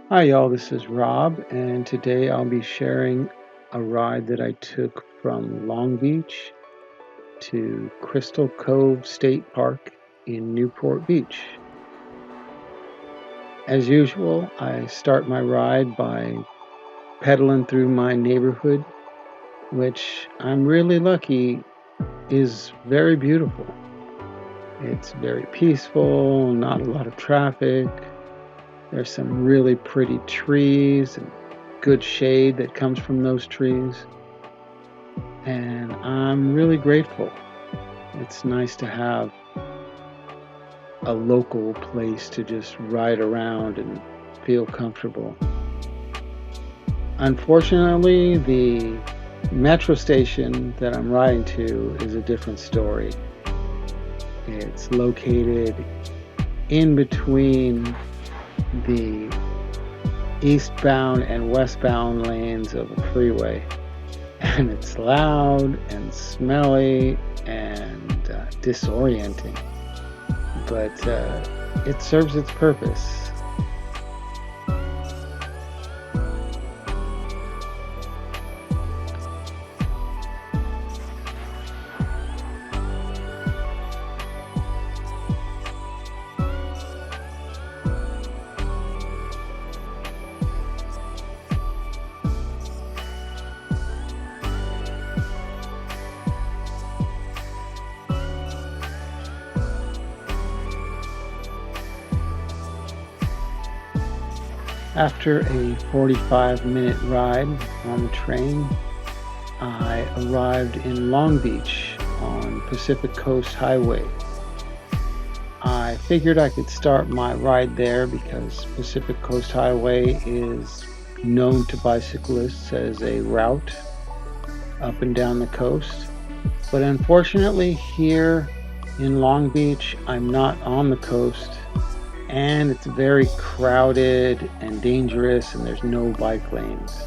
Hi, y'all. This is Rob, and today I'll be sharing a ride that I took from Long Beach to Crystal Cove State Park in Newport Beach. As usual, I start my ride by pedaling through my neighborhood, which I'm really lucky is very beautiful. It's very peaceful, not a lot of traffic. There's some really pretty trees and good shade that comes from those trees. And I'm really grateful. It's nice to have a local place to just ride around and feel comfortable. Unfortunately, the metro station that I'm riding to is a different story. It's located in between the eastbound and westbound lanes of a freeway. And it's loud and smelly and disorienting, but it serves its purpose. After a 45-minute ride on the train, I arrived in Long Beach on Pacific Coast Highway. I figured I could start my ride there because Pacific Coast Highway is known to bicyclists as a route up and down the coast. But unfortunately, here in Long Beach, I'm not on the coast, and it's very crowded and dangerous, and there's no bike lanes.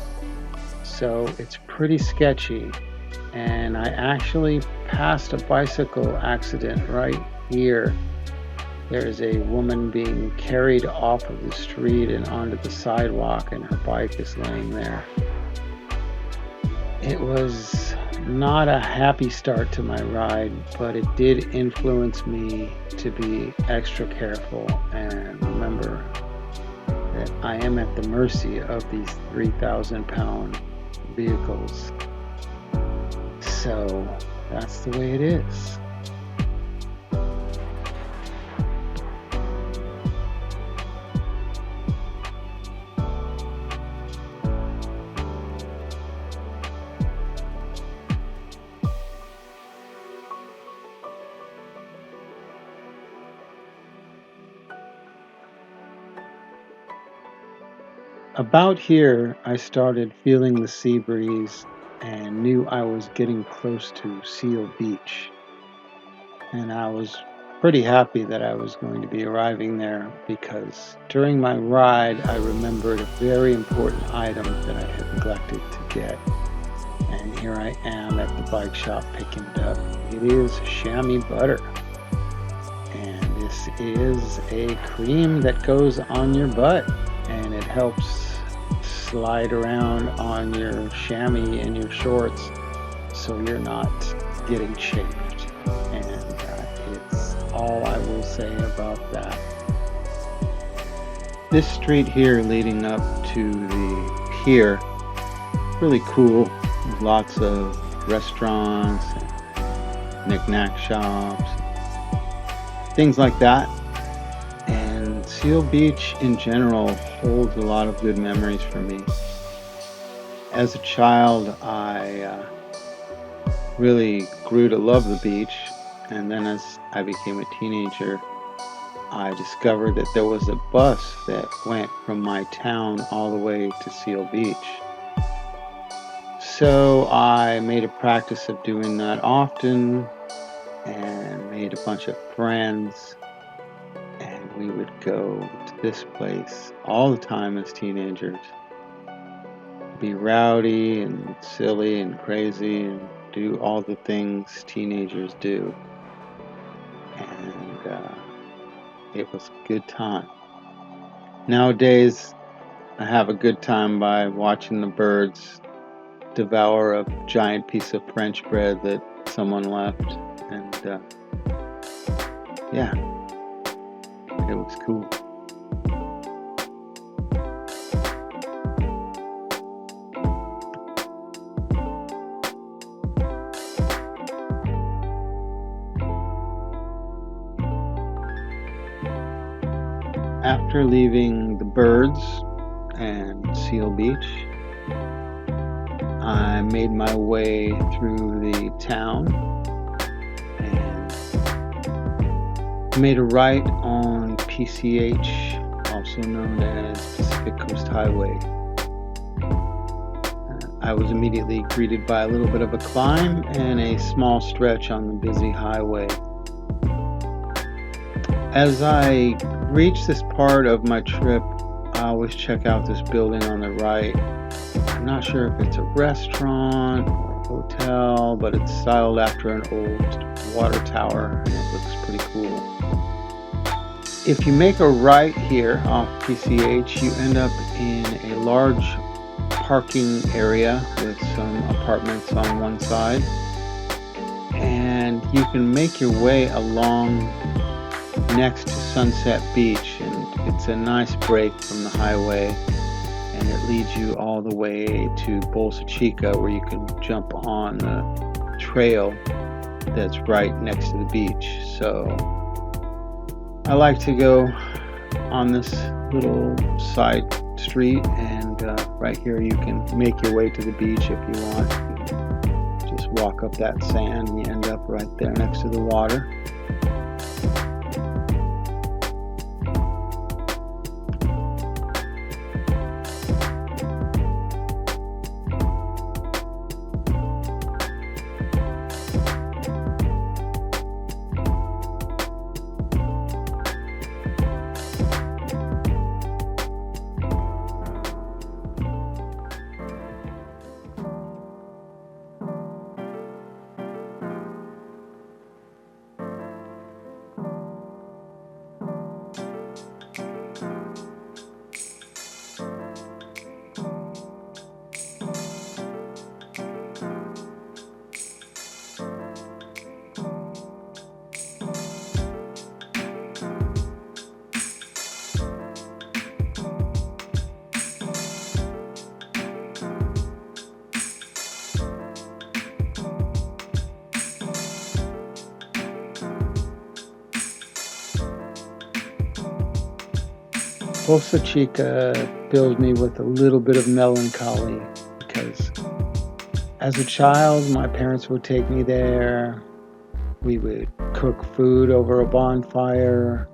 So it's pretty sketchy. And I actually passed a bicycle accident right here. There's a woman being carried off of the street and onto the sidewalk, and her bike is laying there. It was not a happy start to my ride, but it did influence me to be extra careful and remember that I am at the mercy of these 3,000-pound vehicles. So that's the way it is. About here, I started feeling the sea breeze and knew I was getting close to Seal Beach. And I was pretty happy that I was going to be arriving there because during my ride, I remembered a very important item that I had neglected to get. And here I am at the bike shop picking it up. It is chamois butter. And this is a cream that goes on your butt, and it helps slide around on your chamois and your shorts so you're not getting chafed. And it's all I will say about that. This street here leading up to the pier, really cool. There's lots of restaurants, and knick-knack shops, things like that. And Seal Beach in general holds a lot of good memories for me. As a child, I really grew to love the beach, and then as I became a teenager, I discovered that there was a bus that went from my town all the way to Seal Beach. So I made a practice of doing that often and made a bunch of friends, and we would go to this place all the time as teenagers, be rowdy and silly and crazy and do all the things teenagers do. And it was a good time. Nowadays, I have a good time by watching the birds devour a giant piece of French bread that someone left, and yeah, it was cool. After leaving the birds and Seal Beach, I made my way through the town and made a right on PCH, also known as Pacific Coast Highway. I was immediately greeted by a little bit of a climb and a small stretch on the busy highway. As I reach this part of my trip, I always check out this building on the right. I'm not sure if it's a restaurant or a hotel, but it's styled after an old water tower and it looks pretty cool. If you make a right here off PCH, you end up in a large parking area with some apartments on one side, and you can make your way along next to Sunset Beach, and it's a nice break from the highway, and it leads you all the way to Bolsa Chica, where you can jump on the trail that's right next to the beach. So I like to go on this little side street, and right here you can make your way to the beach if you want. Just walk up that sand and you end up right there next to the water. Bolsa Chica filled me with a little bit of melancholy because as a child, my parents would take me there. We would cook food over a bonfire,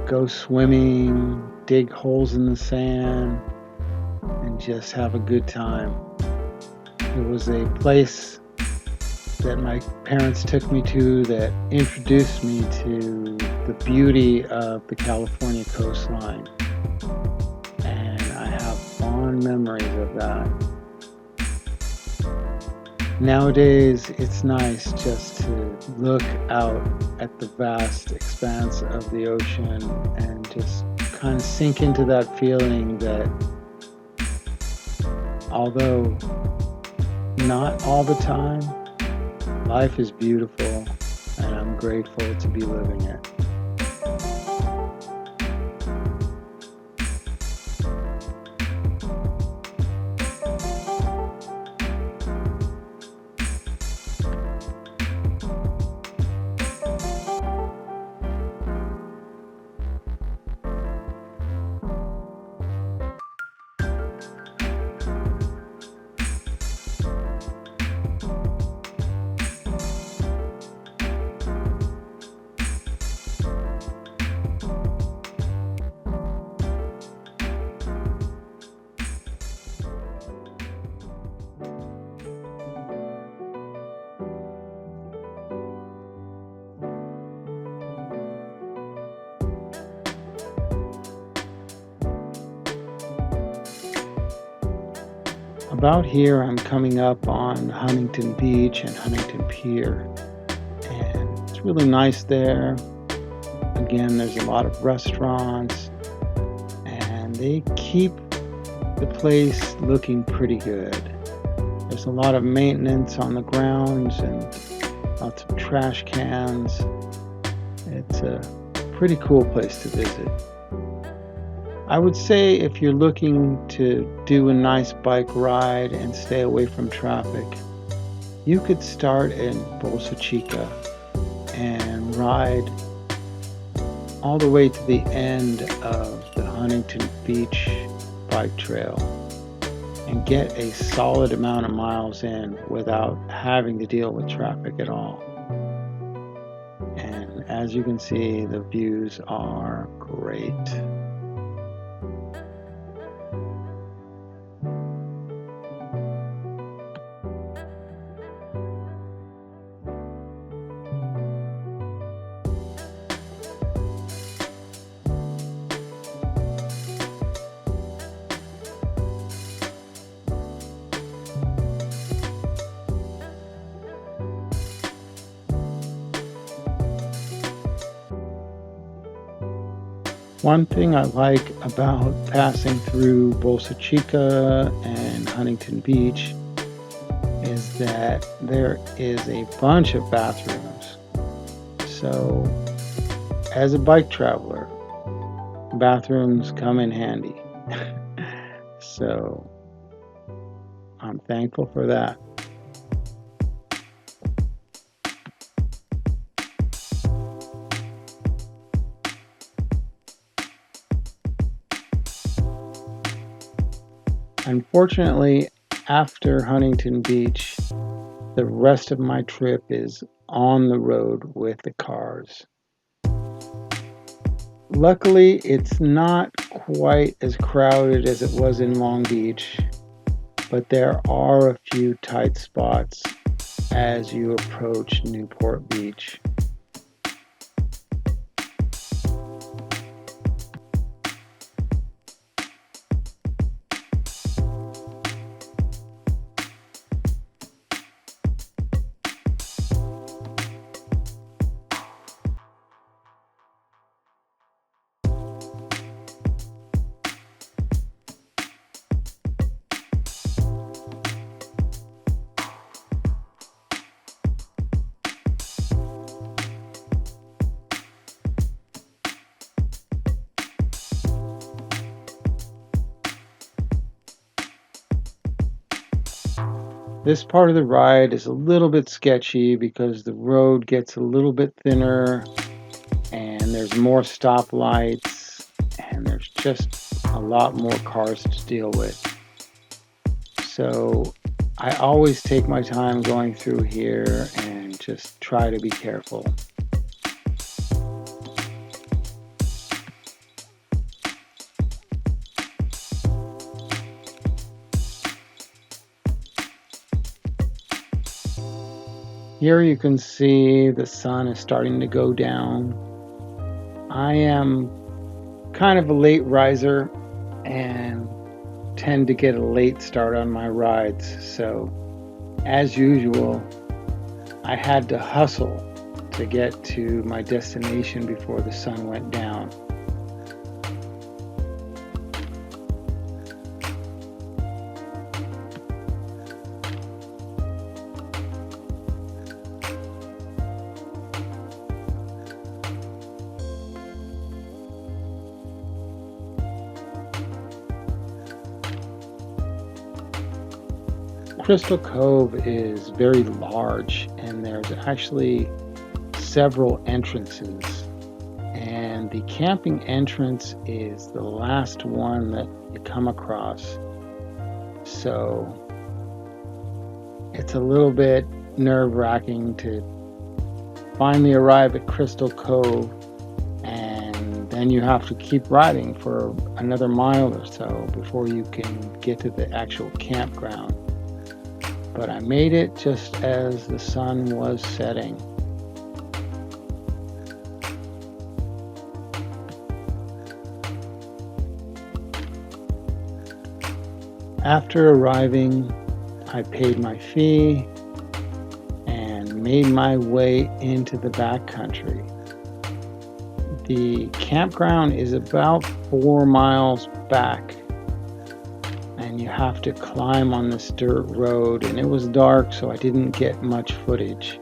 go swimming, dig holes in the sand, and just have a good time. It was a place that my parents took me to that introduced me to the beauty of the California coastline. And I have fond memories of that. Nowadays, it's nice just to look out at the vast expanse of the ocean and just kind of sink into that feeling that although not all the time, life is beautiful and I'm grateful to be living it. About here, I'm coming up on Huntington Beach and Huntington Pier, and it's really nice there. Again, there's a lot of restaurants, and they keep the place looking pretty good. There's a lot of maintenance on the grounds and lots of trash cans. It's a pretty cool place to visit. I would say if you're looking to do a nice bike ride and stay away from traffic, you could start in Bolsa Chica and ride all the way to the end of the Huntington Beach bike trail and get a solid amount of miles in without having to deal with traffic at all. And as you can see, the views are great. One thing I like about passing through Bolsa Chica and Huntington Beach is that there is a bunch of bathrooms. So, as a bike traveler, bathrooms come in handy. So, I'm thankful for that. Unfortunately, after Huntington Beach, the rest of my trip is on the road with the cars. Luckily, it's not quite as crowded as it was in Long Beach, but there are a few tight spots as you approach Newport Beach. This part of the ride is a little bit sketchy because the road gets a little bit thinner and there's more stoplights and there's just a lot more cars to deal with. So I always take my time going through here and just try to be careful. Here you can see the sun is starting to go down. I am kind of a late riser and tend to get a late start on my rides. So, as usual, I had to hustle to get to my destination before the sun went down. Crystal Cove is very large and there's actually several entrances, and the camping entrance is the last one that you come across, so it's a little bit nerve-wracking to finally arrive at Crystal Cove, and then you have to keep riding for another mile or so before you can get to the actual campground. But I made it just as the sun was setting. After arriving, I paid my fee and made my way into the backcountry. The campground is about 4 miles back, and you have to climb on this dirt road, and it was dark, so I didn't get much footage.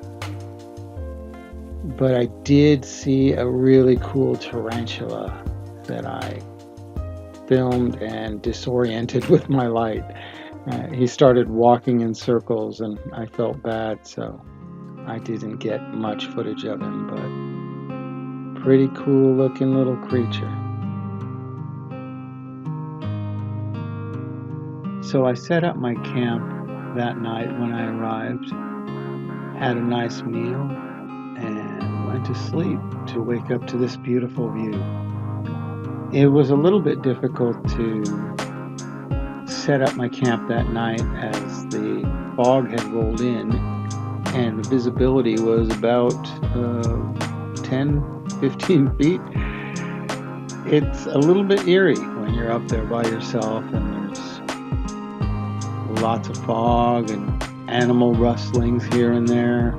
But I did see a really cool tarantula that I filmed and disoriented with my light. He started walking in circles, and I felt bad, so I didn't get much footage of him, but pretty cool looking little creature. So I set up my camp that night when I arrived, had a nice meal, and went to sleep to wake up to this beautiful view. It was a little bit difficult to set up my camp that night as the fog had rolled in and the visibility was about 10-15 feet. It's a little bit eerie when you're up there by yourself and there's lots of fog and animal rustlings here and there,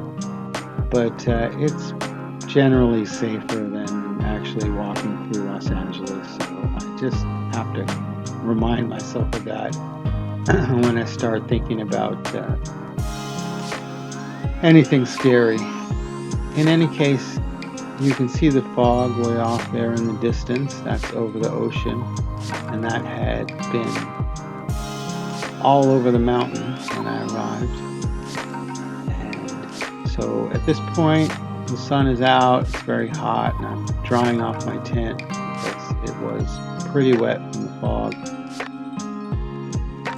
but it's generally safer than actually walking through Los Angeles, so I just have to remind myself of that when I start thinking about anything scary. In any case, you can see the fog way off there in the distance. That's over the ocean, and that had been all over the mountain when I arrived. And so at this point, the sun is out, it's very hot, and I'm drying off my tent because it was pretty wet from the fog.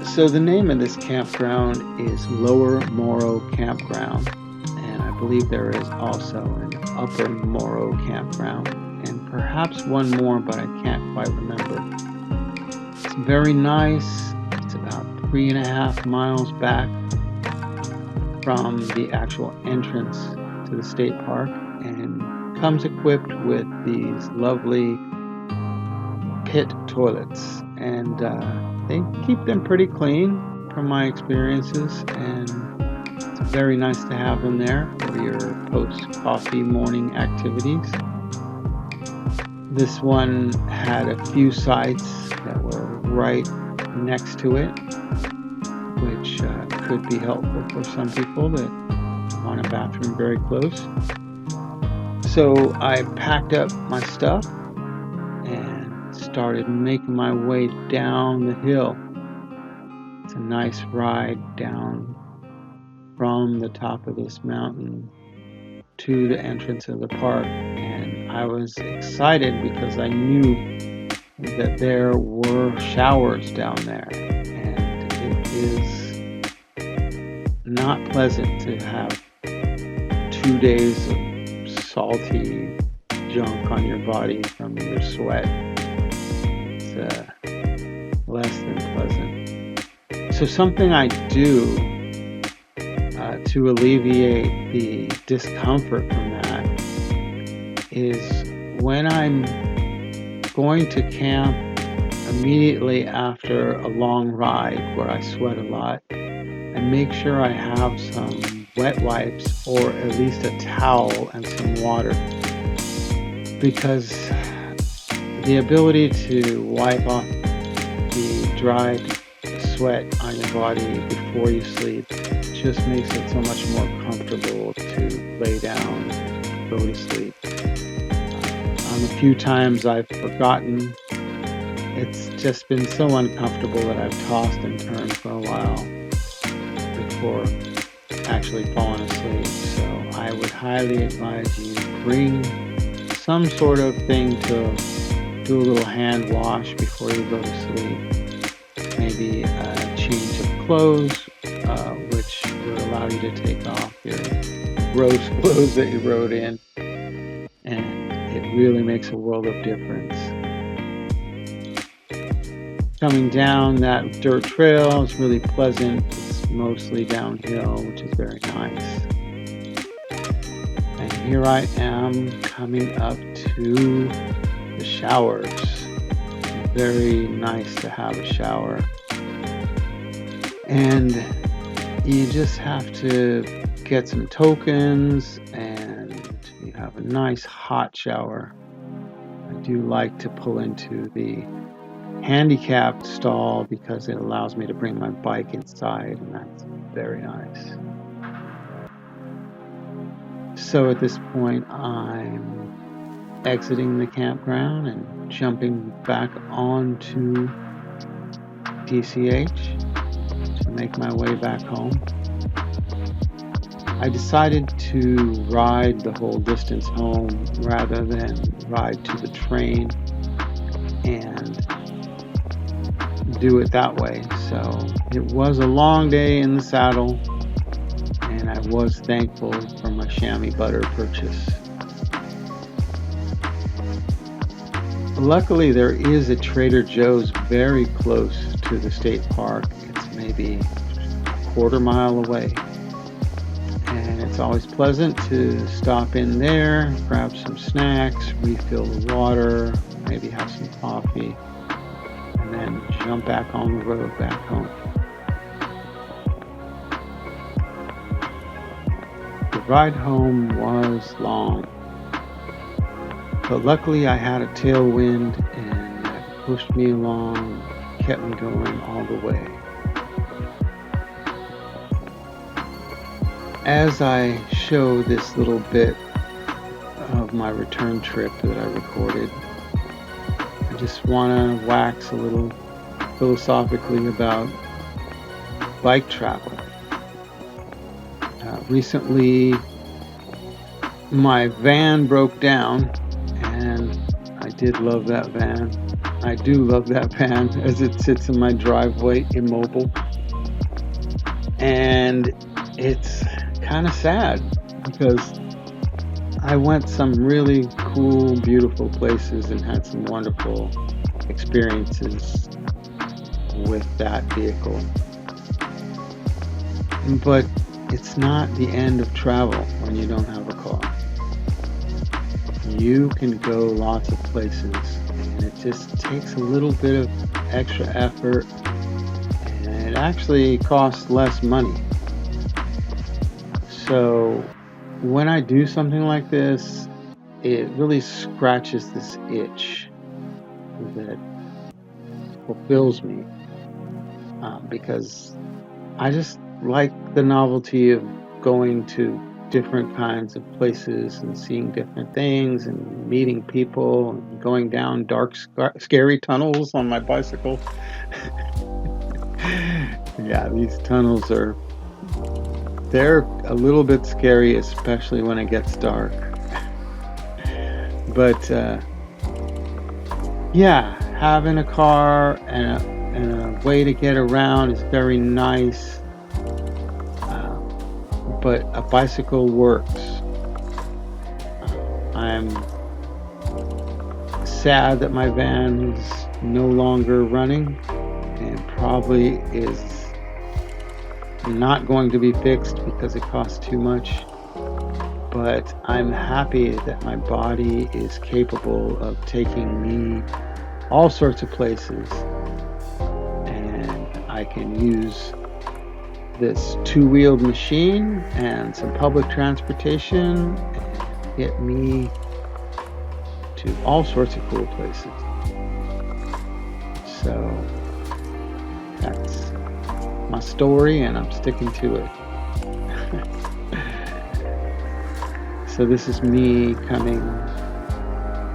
So the name of this campground is Lower Morrow Campground, and I believe there is also an Upper Morrow Campground, and perhaps one more, but I can't quite remember. It's very nice. It's about 3.5 miles back from the actual entrance to the state park, and comes equipped with these lovely pit toilets, and they keep them pretty clean from my experiences, and it's very nice to have them there for your post-coffee morning activities. This one had a few sites that were right next to it, which could be helpful for some people that want a bathroom very close. So I packed up my stuff and started making my way down the hill. It's a nice ride down from the top of this mountain to the entrance of the park, and I was excited because I knew that there were showers down there, and it is not pleasant to have 2 days of salty junk on your body from your sweat. It's less than pleasant. So something I do to alleviate the discomfort from that is when I'm going to camp immediately after a long ride where I sweat a lot, I make sure I have some wet wipes or at least a towel and some water, because the ability to wipe off the dried sweat on your body before you sleep just makes it so much more comfortable to lay down and go to sleep. A few times I've forgotten. It's just been so uncomfortable that I've tossed and turned for a while before actually falling asleep. So I would highly advise you bring some sort of thing to do a little hand wash before you go to sleep. Maybe a change of clothes, which would allow you to take off your gross clothes that you rode in, and it really makes a world of difference. Coming down that dirt trail is really pleasant. It's mostly downhill, which is very nice. And here I am coming up to the showers. It's very nice to have a shower. And you just have to get some tokens, and you have a nice hot shower. I do like to pull into the handicapped stall because it allows me to bring my bike inside, and that's very nice. So at this point, I'm exiting the campground and jumping back onto DCH to make my way back home. I decided to ride the whole distance home rather than ride to the train and do it that way. So it was a long day in the saddle, and I was thankful for my chamois butter purchase. Luckily, there is a Trader Joe's very close to the state park. It's maybe a quarter mile away. And it's always pleasant to stop in there, grab some snacks, refill the water, maybe have some coffee, and then jump back on the road back home. The ride home was long, but luckily I had a tailwind and that pushed me along, kept me going all the way. As I show this little bit of my return trip that I recorded, I just want to wax a little philosophically about bike travel. Recently, my van broke down, and I did love that van. I do love that van as it sits in my driveway immobile. And it's kind of sad because I went some really cool, beautiful places and had some wonderful experiences with that vehicle. But it's not the end of travel when you don't have a car. You can go lots of places, and it just takes a little bit of extra effort, and it actually costs less money. So when I do something like this, it really scratches this itch that fulfills me, because I just like the novelty of going to different kinds of places and seeing different things and meeting people and going down dark, scary tunnels on my bicycle. Yeah, these tunnels they're a little bit scary, especially when it gets dark. But yeah, having a car and a way to get around is very nice. But a bicycle works. I'm sad that my van is no longer running and probably is not going to be fixed because it costs too much. But I'm happy that my body is capable of taking me all sorts of places, and I can use this two-wheeled machine and some public transportation and get me to all sorts of cool places. So that's my story, and I'm sticking to it. So this is me coming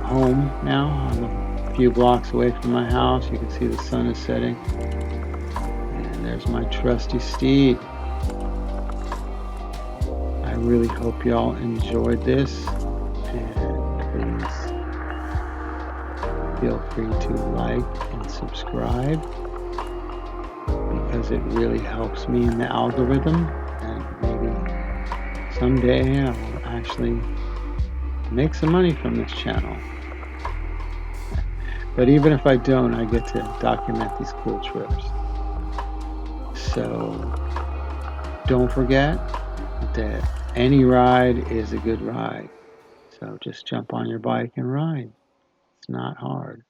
home now. I'm a few blocks away from my house. You can see the sun is setting. And there's my trusty steed. I really hope y'all enjoyed this. And please feel free to like and subscribe, because it really helps me in the algorithm, and maybe someday I will actually make some money from this channel. But even if I don't, I get to document these cool trips. So don't forget that any ride is a good ride. So just jump on your bike and ride. It's not hard.